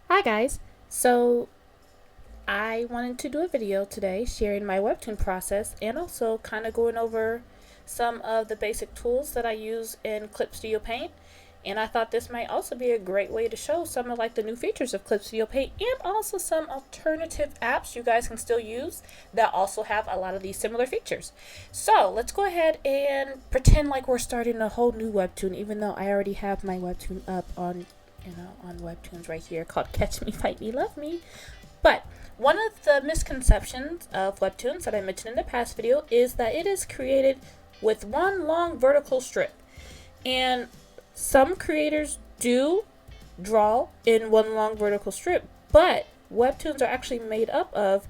Hi guys, so I wanted to do a video today sharing my webtoon process and also kind of going over some of the basic tools that I use in Clip Studio Paint. And I thought this might also be a great way to show some of like the new features of Clip Studio Paint and also some alternative apps you guys can still use that also have a lot of these similar features. So let's go ahead and pretend like we're starting a whole new webtoon, even though I already have my webtoon up on Webtoons right here called Catch Me, Fight Me, Love Me. But one of the misconceptions of Webtoons that I mentioned in the past video is that it is created with one long vertical strip. And some creators do draw in one long vertical strip, but Webtoons are actually made up of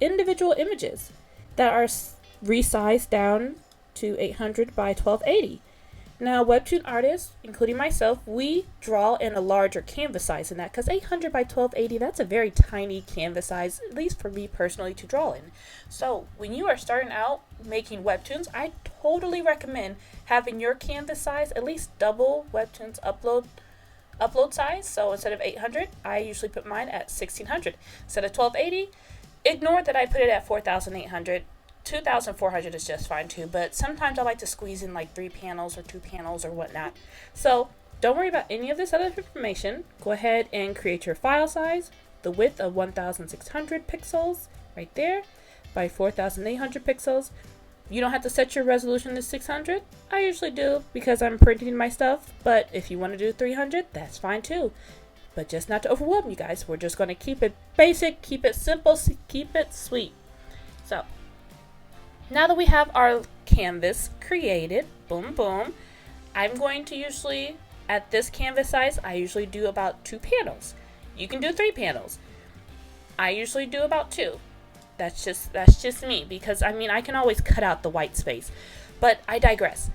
individual images that are resized down to 800 by 1280. Now, Webtoon artists, including myself, we draw in a larger canvas size than that because 800 by 1280, that's a very tiny canvas size, at least for me personally, to draw in. So when you are starting out making Webtoons, I totally recommend having your canvas size at least double Webtoons upload size. So instead of 800, I usually put mine at 1600. Instead of 1280, ignore that I put it at 4800. 2400 is just fine too, but sometimes I like to squeeze in like 3 panels or 2 panels or whatnot. So don't worry about any of this other information. Go ahead and create your file size, the width of 1600 pixels right there by 4800 pixels. You don't have to set your resolution to 600. I usually do because I'm printing my stuff, but if you want to do 300, that's fine too. But just not to overwhelm you guys. We're just going to keep it basic, keep it simple, keep it sweet. So now that we have our canvas created, boom, boom, I'm going to usually, at this canvas size, I usually do about 2 panels. You can do 3 panels. I usually do about 2. That's just me, because I mean, I can always cut out the white space. But I digress.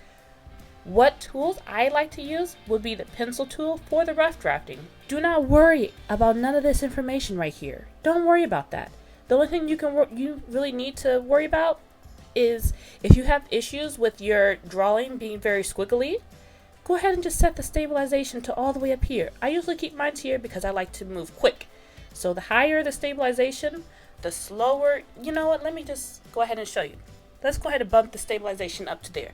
What tools I like to use would be the pencil tool for the rough drafting. Do not worry about none of this information right here. Don't worry about that. The only thing you really need to worry about is if you have issues with your drawing being very squiggly, go ahead and just set the stabilization to all the way up here. I usually keep mine here because I like to move quick. So the higher the stabilization, the slower. You know what? Let me just go ahead and show you. Let's go ahead and bump the stabilization up to there.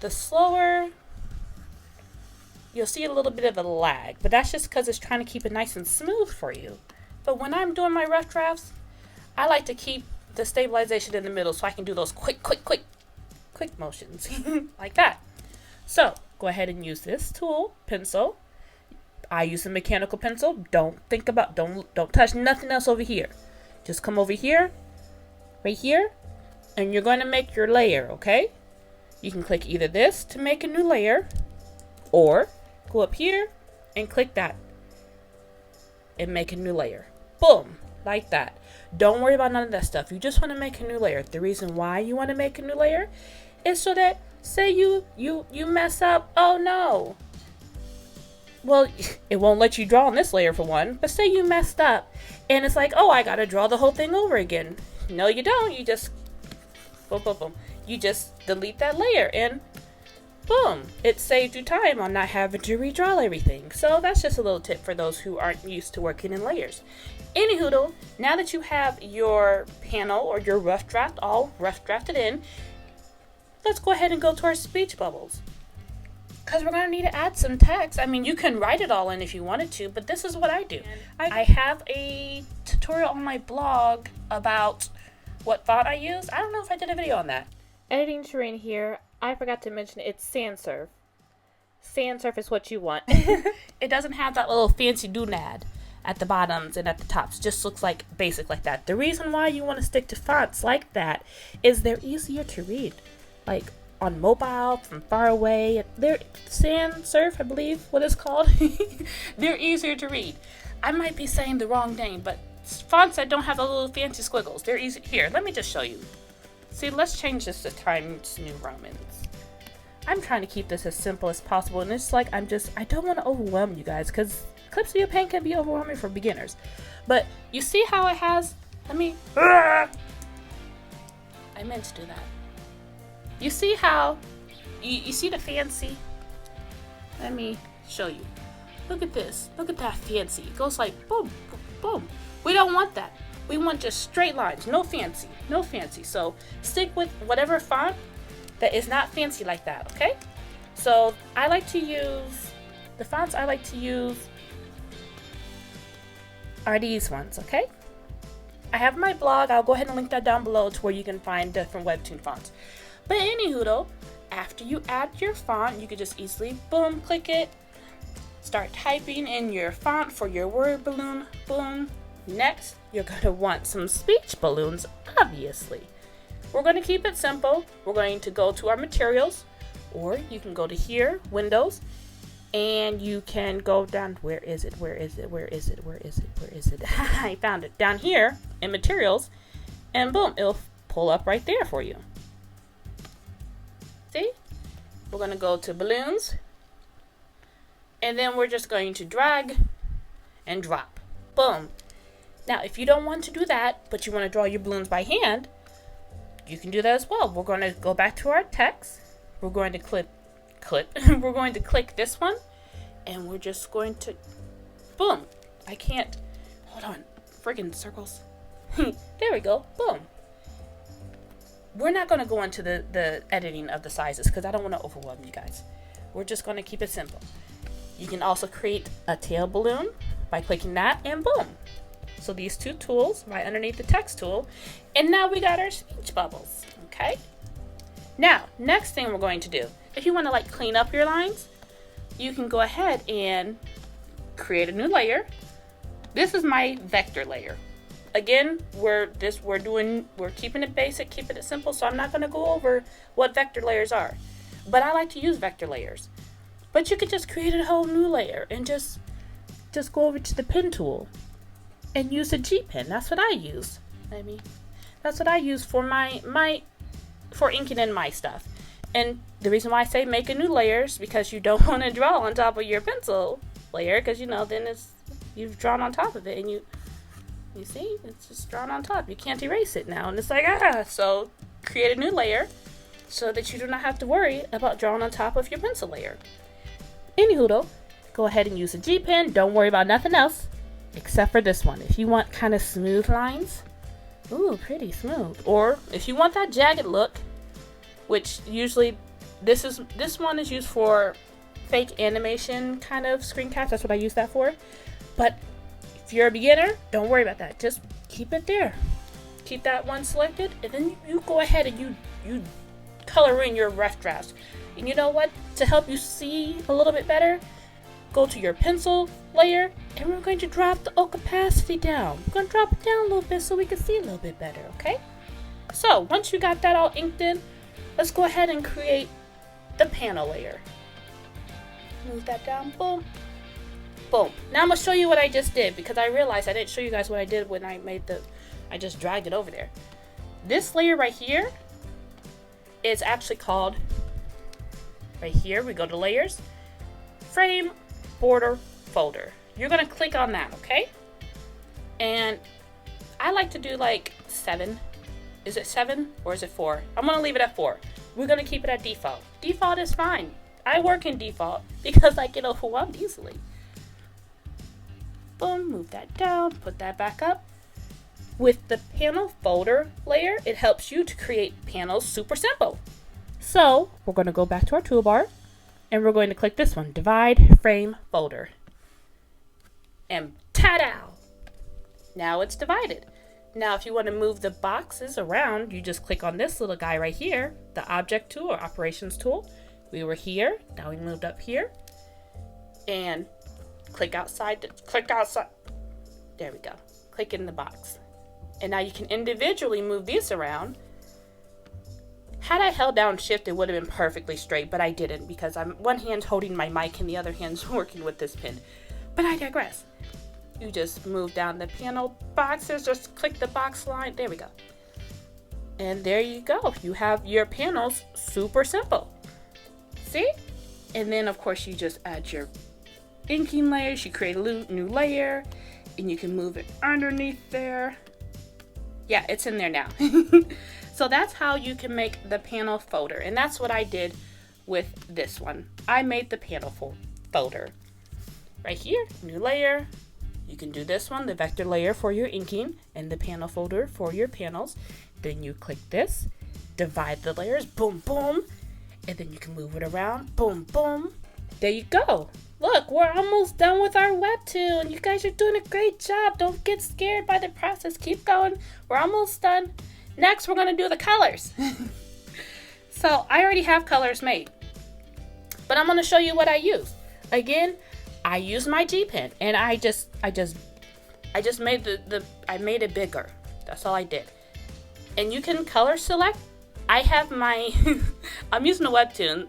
The slower, you'll see a little bit of a lag, but that's just because it's trying to keep it nice and smooth for you. But when I'm doing my rough drafts, I like to keep the stabilization in the middle so I can do those quick motions like that. So go ahead and use this tool, pencil. I use a mechanical pencil. Don't touch nothing else over here. Just come over here, right here, and you're going to make your layer, okay? You can click either this to make a new layer, or go up here and click that and make a new layer. Boom, like that. Don't worry about none of that stuff. You just want to make a new layer. The reason why you want to make a new layer is so that, say you mess up, oh no. Well, it won't let you draw on this layer for one, but say you messed up and it's like, oh, I gotta draw the whole thing over again. No, you don't. You just, boom, boom, boom. You just delete that layer and boom, it saved you time on not having to redraw everything. So that's just a little tip for those who aren't used to working in layers. Anywho, now that you have your panel or your rough draft all rough drafted in, let's go ahead and go to our speech bubbles. Because we're going to need to add some text. I mean, you can write it all in if you wanted to, but this is what I do. I have a tutorial on my blog about what font I use. I don't know if I did a video on that. Editing terrain here, I forgot to mention it's sans serif. Sans serif is what you want. It doesn't have that little fancy doodad at the bottoms and at the tops. Just looks like basic like that. The reason why you want to stick to fonts like that is they're easier to read. Like on mobile, from far away. They're sans serif, I believe what it's called. They're easier to read. I might be saying the wrong name, but fonts that don't have the little fancy squiggles, they're easy. Here, let me just show you. See, let's change this to Times New Romans. I'm trying to keep this as simple as possible, and it's like I don't want to overwhelm you guys, because Clip Studio Paint can be overwhelming for beginners. But you see how it has, I meant to do that. You see how, you see the fancy Let me show you. Look at this. Look at that fancy. It goes like boom, boom, boom. We don't want that. We want just straight lines. No fancy. No fancy. So stick with whatever font that is not fancy like that, okay? So I like to use, the fonts I like to use are these ones, okay? I have my blog. I'll go ahead and link that down below to where you can find different Webtoon fonts. But anywho though, after you add your font, you can just easily, boom, click it. Start typing in your font for your word balloon, boom. Next, you're going to want some speech balloons, obviously. We're going to keep it simple. We're going to go to our materials, or you can go to here, Windows, and you can go down, where is it? I found it. Down here in materials, and boom, it'll pull up right there for you. See? We're going to go to balloons, and then we're just going to drag and drop. Boom. Now, if you don't want to do that, but you want to draw your balloons by hand, you can do that as well. We're going to go back to our text. We're going to we're going to click this one, and we're just going to, boom. I can't, hold on, friggin' circles. There we go, boom. We're not going to go into the editing of the sizes because I don't want to overwhelm you guys. We're just going to keep it simple. You can also create a tail balloon by clicking that, and boom. So these two tools right underneath the text tool, and now we got our speech bubbles, okay? Now, next thing we're going to do, if you want to like clean up your lines, you can go ahead and create a new layer. This is my vector layer. Again, we're keeping it basic, keeping it simple, so I'm not going to go over what vector layers are. But I like to use vector layers. But you could just create a whole new layer and just go over to the pen tool and use a G pen. That's what I use. That's what I use for for inking in my stuff. And the reason why I say make a new layer is because you don't want to draw on top of your pencil layer, because then you've drawn on top of it, and you see it's just drawn on top. You can't erase it now, and it's like so create a new layer so that you do not have to worry about drawing on top of your pencil layer. Anywho though, go ahead and use a G pen. Don't worry about nothing else except for this one. If you want kind of smooth lines, ooh, pretty smooth. Or if you want that jagged look, which usually this one is used for fake animation kind of screen caps. That's what I use that for. But if you're a beginner, don't worry about that. Just keep it there. Keep that one selected, and then you go ahead and you color in your rough drafts. And you know what? To help you see a little bit better, go to your pencil layer, and we're going to drop the opacity down. We're going to drop it down a little bit so we can see a little bit better, okay? So once you got that all inked in, let's go ahead and create the panel layer. Move that down, boom, boom. Now I'm going to show you what I just did, because I realized I didn't show you guys what I did when I just dragged it over there. This layer right here is actually called, right here, we go to layers, frame, border, folder. You're going to click on that, okay? And I like to do like 7. Is it 7 or is it 4? I'm going to leave it at 4. We're going to keep it at default. Default is fine. I work in default because I get overwhelmed easily. Boom, move that down, put that back up. With the panel folder layer, it helps you to create panels super simple. So we're going to go back to our toolbar, and we're going to click this one, divide frame folder. And ta-da! Now it's divided. Now if you want to move the boxes around, you just click on this little guy right here, the object tool or operations tool. We were here, now we moved up here, and click outside, there we go. Click in the box. And now you can individually move these around. Had I held down shift, it would have been perfectly straight, but I didn't because I'm one hand holding my mic and the other hand's working with this pen. But I digress. You just move down the panel boxes, just click the box line, there we go. And there you go. You have your panels super simple. See? And then of course you just add your inking layers, you create a new layer, and you can move it underneath there. Yeah, it's in there now. So that's how you can make the panel folder, and that's what I did with this one. I made the panel folder. Right here, new layer. You can do this one, the vector layer for your inking, and the panel folder for your panels. Then you click this, divide the layers, boom, boom, and then you can move it around, boom, boom. There you go. Look, we're almost done with our webtoon. You guys are doing a great job. Don't get scared by the process. Keep going. We're almost done. Next, we're going to do the colors. So I already have colors made, but I'm going to show you what I use. Again, I use my G pen, and I just made I made it bigger. That's all I did. And you can color select. I have my I'm using a webtoon.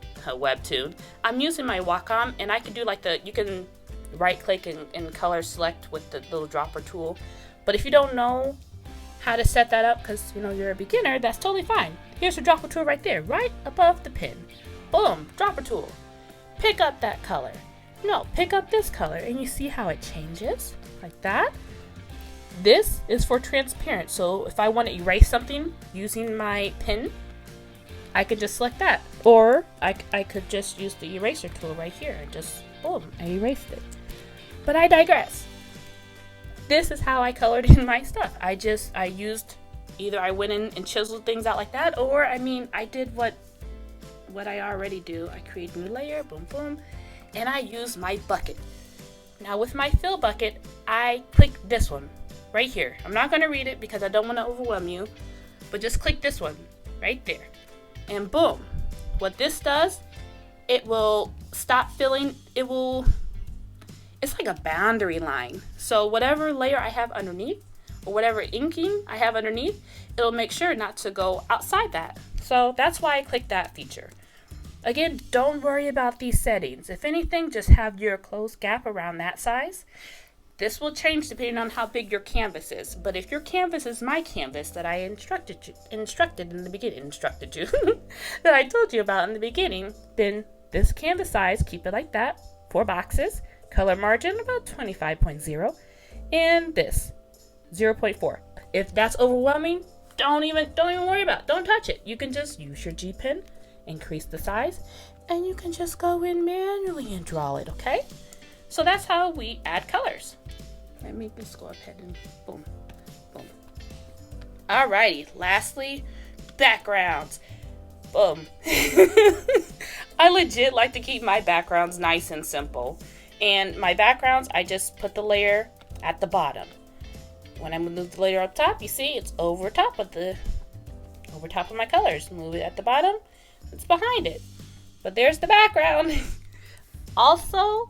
I'm using my Wacom, and I can do like you can right click and color select with the little dropper tool. But if you don't know how to set that up, because you know you're a beginner, that's totally fine. Here's the dropper tool right there, right above the pen. Boom, dropper tool. Pick up that color. No, pick up this color, and you see how it changes like that. This is for transparent, so if I want to erase something using my pen, I could just select that, or I could just use the eraser tool right here and just boom, I erased it. But I digress. This is how I colored in my stuff. I used, either I went in and chiseled things out like that, or I did what I already do. I create a new layer, boom, boom, and I use my bucket. Now with my fill bucket, I click this one right here. I'm not going to read it because I don't want to overwhelm you, but just click this one right there. And boom, what this does, it will stop filling. It's like a boundary line. So whatever layer I have underneath, or whatever inking I have underneath, it'll make sure not to go outside that. So that's why I click that feature. Again, don't worry about these settings. If anything, just have your closed gap around that size. This will change depending on how big your canvas is. But if your canvas is my canvas that I instructed you that I told you about in the beginning, then this canvas size, keep it like that. 4 boxes, color margin about 25.0, and this 0.4. If that's overwhelming, don't even worry about it. Don't touch it. You can just use your G pen, increase the size, and you can just go in manually and draw it, okay? So that's how we add colors. Let me just go ahead and boom, boom. Alrighty, lastly, backgrounds. Boom. I legit like to keep my backgrounds nice and simple. And my backgrounds, I just put the layer at the bottom. When I move the layer up top, you see it's over top of my colors. Move it at the bottom, it's behind it. But there's the background. Also,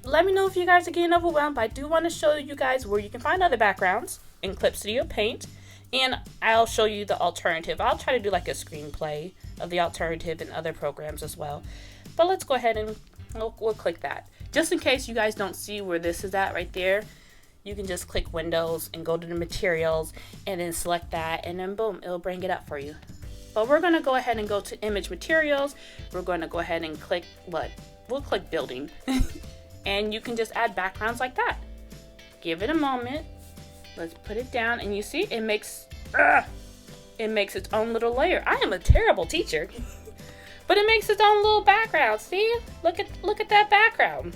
let me know if you guys are getting overwhelmed. I do want to show you guys where you can find other backgrounds in Clip Studio Paint, and I'll show you the alternative. I'll try to do like a screenplay of the alternative in other programs as well. But let's go ahead and we'll click that. Just in case you guys don't see where this is at right there, you can just click Windows and go to the materials and then select that, and then boom, it'll bring it up for you. But we're going to go ahead and go to Image Materials. We're going to go ahead and click we'll click Building. And you can just add backgrounds like that. Give it a moment. Let's put it down, and you see it makes its own little layer. I am a terrible teacher. But it makes its own little background. See? Look at that background.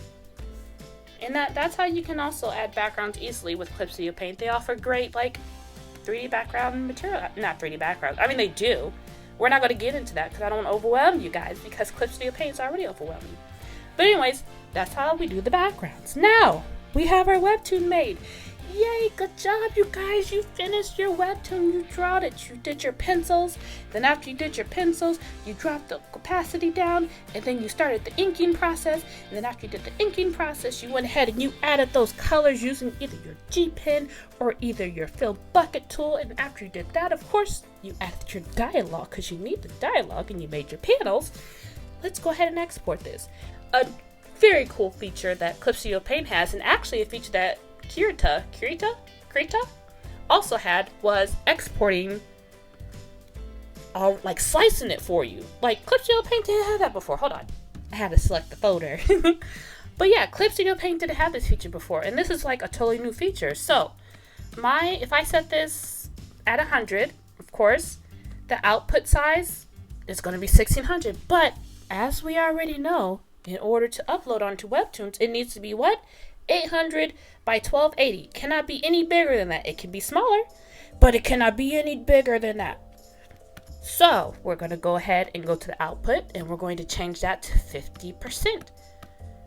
And that's how you can also add backgrounds easily with Clip Studio Paint. They offer great 3D background material. Not 3D backgrounds. They do. We're not going to get into that because I don't want to overwhelm you guys, because Clip Studio Paint is already overwhelming. But anyways, that's how we do the backgrounds. Now, we have our webtoon made. Yay, good job, you guys. You finished your webtoon. You drawed it. You did your pencils. Then after you did your pencils, you dropped the opacity down, and then you started the inking process. And then after you did the inking process, you went ahead and you added those colors using either your G pen or either your fill bucket tool. And after you did that, of course, you added your dialogue because you need the dialogue, and you made your panels. Let's go ahead and export this. A very cool feature that Clip Studio Paint has, and actually a feature that Kirita also had, was exporting, slicing it for you. Clip Studio Paint didn't have that before. Hold on, I had to select the folder. But yeah, Clip Studio Paint didn't have this feature before, and this is a totally new feature. So if I set this at 100, of course, the output size it's going to be 1600. But as we already know, in order to upload onto Webtoons, it needs to be what? 800 by 1280. Cannot be any bigger than that. It can be smaller, but it cannot be any bigger than that. So we're going to go ahead and go to the output, and we're going to change that to 50%,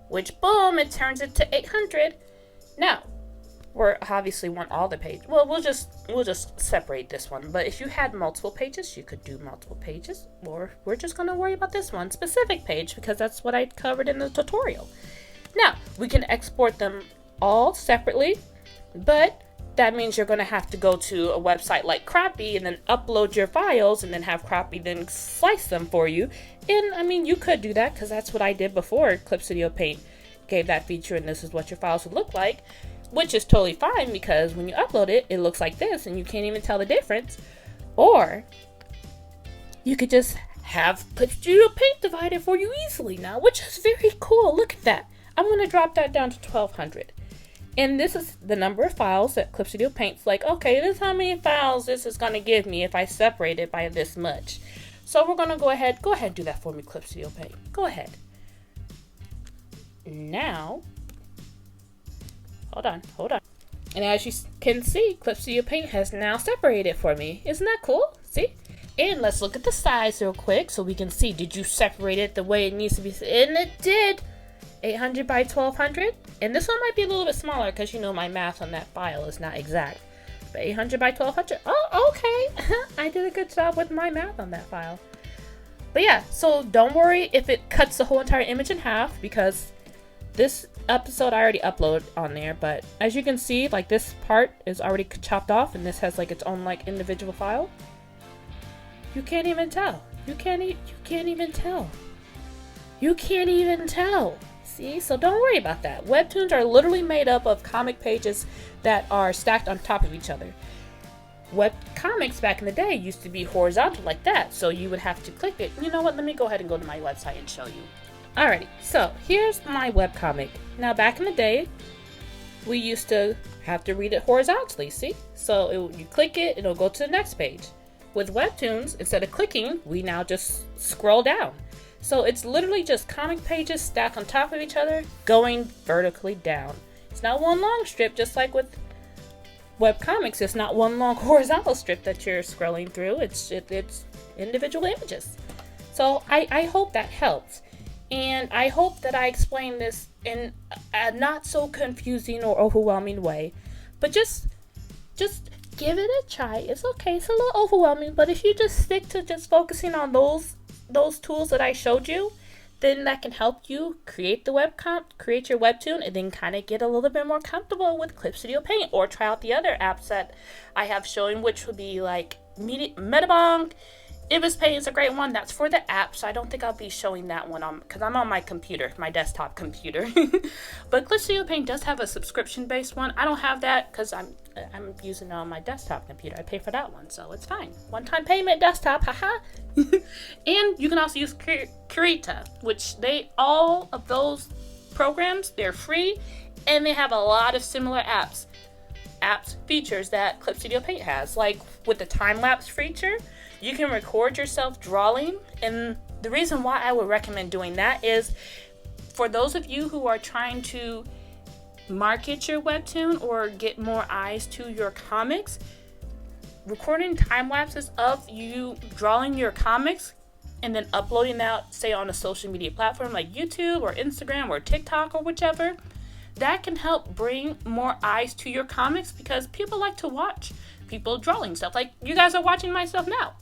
which boom, it turns it to 800. Now, we obviously want all the pages. Well, we'll just separate this one. But if you had multiple pages, you could do multiple pages, or we're just going to worry about this one specific page because that's what I covered in the tutorial. Now, we can export them all separately, but that means you're going to have to go to a website like Crappy and then upload your files and then have Crappy then slice them for you. And I mean, you could do that because that's what I did before Clip Studio Paint gave that feature, and this is what your files would look like, which is totally fine because when you upload it, it looks like this and you can't even tell the difference. Or you could just have Clip Studio Paint divide it for you easily now, which is very cool. Look at that. I'm going to drop that down to 1200. And this is the number of files that Clip Studio Paint's like, okay, this is how many files this is going to give me if I separate it by this much. So we're going to go ahead and do that for me, Clip Studio Paint. Go ahead. Now, hold on. And as you can see, Clip Studio Paint has now separated for me. Isn't that cool? See? And let's look at the size real quick so we can see, did you separate it the way it needs to be? And it did. 800 by 1200. And this one might be a little bit smaller because, you know, my math on that file is not exact. But 800 by 1200. Oh, okay. I did a good job with my math on that file. But yeah, so don't worry if it cuts the whole entire image in half, because this episode I already uploaded on there. But as you can see, like, this part is already chopped off and this has like its own like individual file. You can't even tell. You can't even tell. You can't even tell. See, so don't worry about that. Webtoons are literally made up of comic pages that are stacked on top of each other. Webcomics back in the day used to be horizontal like that, so you would have to click it. You know what? Let me go ahead and go to my website and show you. Alrighty, so here's my webcomic. Now, back in the day, we used to have to read it horizontally, see? So you click it, it'll go to the next page. With Webtoons, instead of clicking, we now just scroll down. So it's literally just comic pages stacked on top of each other, going vertically down. It's not one long strip, just like with webcomics. It's not one long horizontal strip that you're scrolling through. It's individual images. So I hope that helps. And I hope that I explained this in a not so confusing or overwhelming way. But just give it a try. It's okay. It's a little overwhelming, but if you just stick to just focusing on those tools that I showed you, then that can help you create your webtoon, and then kind of get a little bit more comfortable with Clip Studio Paint, or try out the other apps that I have shown, which would be like Metabong. Ibis Paint is a great one. That's for the app, so I don't think I'll be showing that one on, because I'm on my computer, my desktop computer. But Clip Studio Paint does have a subscription-based one. I don't have that because I'm using it on my desktop computer. I pay for that one, so it's fine. One-time payment desktop, haha. And you can also use Kurita, which all of those programs, they're free, and they have a lot of similar apps features that Clip Studio Paint has. Like with the time-lapse feature, you can record yourself drawing, and the reason why I would recommend doing that is for those of you who are trying to market your webtoon or get more eyes to your comics, recording time lapses of you drawing your comics and then uploading that, say, on a social media platform like YouTube or Instagram or TikTok or whichever, that can help bring more eyes to your comics, because people like to watch people drawing stuff. Like you guys are watching my stuff now.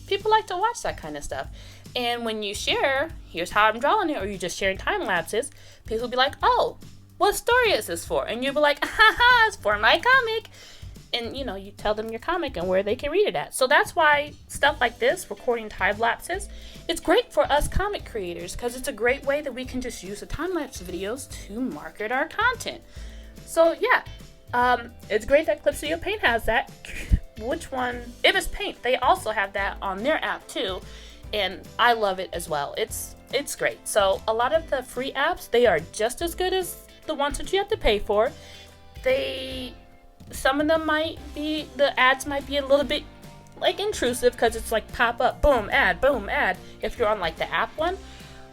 People like to watch that kind of stuff. And when you share, here's how I'm drawing it, or you're just sharing time lapses, people will be like, oh, what story is this for? And you'll be like, haha, it's for my comic. And you know, you tell them your comic and where they can read it at. So that's why stuff like this, recording time lapses, it's great for us comic creators, because it's a great way that we can just use the time lapse videos to market our content. So yeah, it's great that Clip Studio Paint has that. Which one? Ibis Paint, they also have that on their app too, and I love it as well. It's great. So a lot of the free apps, they are just as good as the ones that you have to pay for. Some of them might be, the ads might be a little bit like intrusive because it's like pop up, boom, ad if you're on like the app one.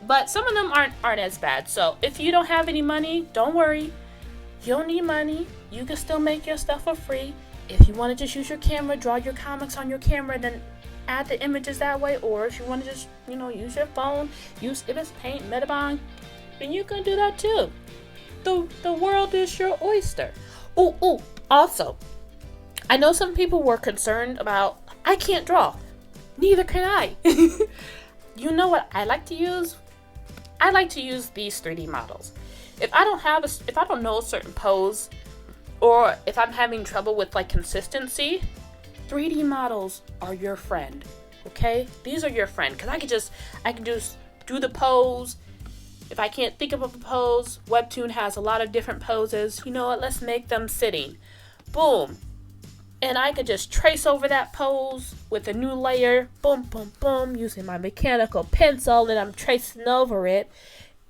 But some of them aren't as bad. So if you don't have any money, don't worry. You don't need money. You can still make your stuff for free. If you want to just use your camera, draw your comics on your camera, then add the images that way. Or if you want to just, use your phone, use MS Paint, Metabang, then you can do that too. The world is your oyster. Oh, also, I know some people were concerned about, I can't draw. Neither can I. You know what I like to use? I like to use these 3D models. If I don't know a certain pose, or if I'm having trouble with like consistency, 3D models are your friend. Okay? These are your friend, because I can just do the pose. If I can't think of a pose, Webtoon has a lot of different poses. You know what? Let's make them sitting. Boom. And I could just trace over that pose with a new layer. Boom, boom, boom. Using my mechanical pencil, and I'm tracing over it.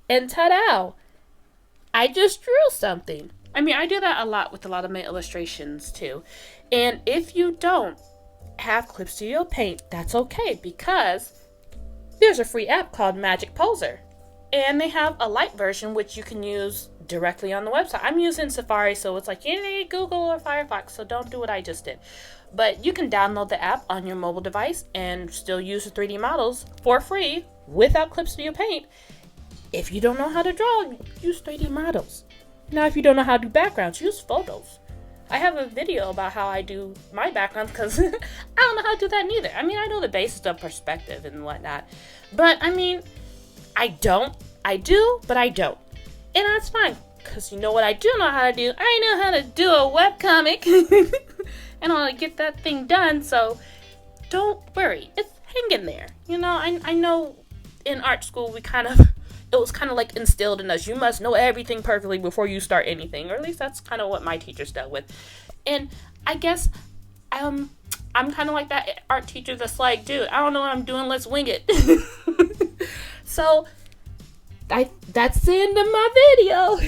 And ta-da! I just drew something. I mean, I do that a lot with a lot of my illustrations too. And if you don't have Clip Studio Paint, that's okay, because there's a free app called Magic Poser. And they have a light version which you can use directly on the website. I'm using Safari, so it's like you need Google or Firefox, so don't do what I just did. But you can download the app on your mobile device and still use the 3D models for free without Clip Studio Paint. If you don't know how to draw, use 3D models. Now, if you don't know how to do backgrounds, use photos. I have a video about how I do my backgrounds because I don't know how to do that neither. I mean, I know the basics of perspective and whatnot. But, I mean, I don't. I do, but I don't. And that's fine. Because you know what I do know how to do? I know how to do a webcomic. And I'll get that thing done. So, don't worry. It's hanging there. I know in art school it was kind of like instilled in us. You must know everything perfectly before you start anything. Or at least that's kind of what my teachers dealt with. And I guess I'm kind of like that art teacher that's like, dude, I don't know what I'm doing. Let's wing it. So that's the end of my video.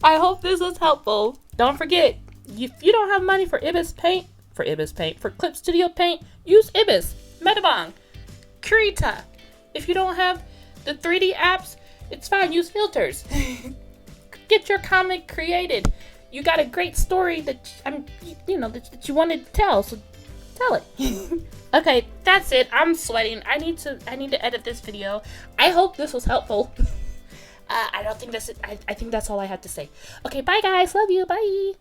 I hope this was helpful. Don't forget, if you don't have money for Clip Studio Paint, use Ibis, Metabang, Kurita. If you don't have the 3D apps, it's fine. Use filters. Get your comic created. You got a great story that you wanted to tell, so tell it. Okay, that's it. I'm sweating. I need to edit this video. I hope this was helpful. I think that's all I have to say. Okay, bye guys. Love you. Bye.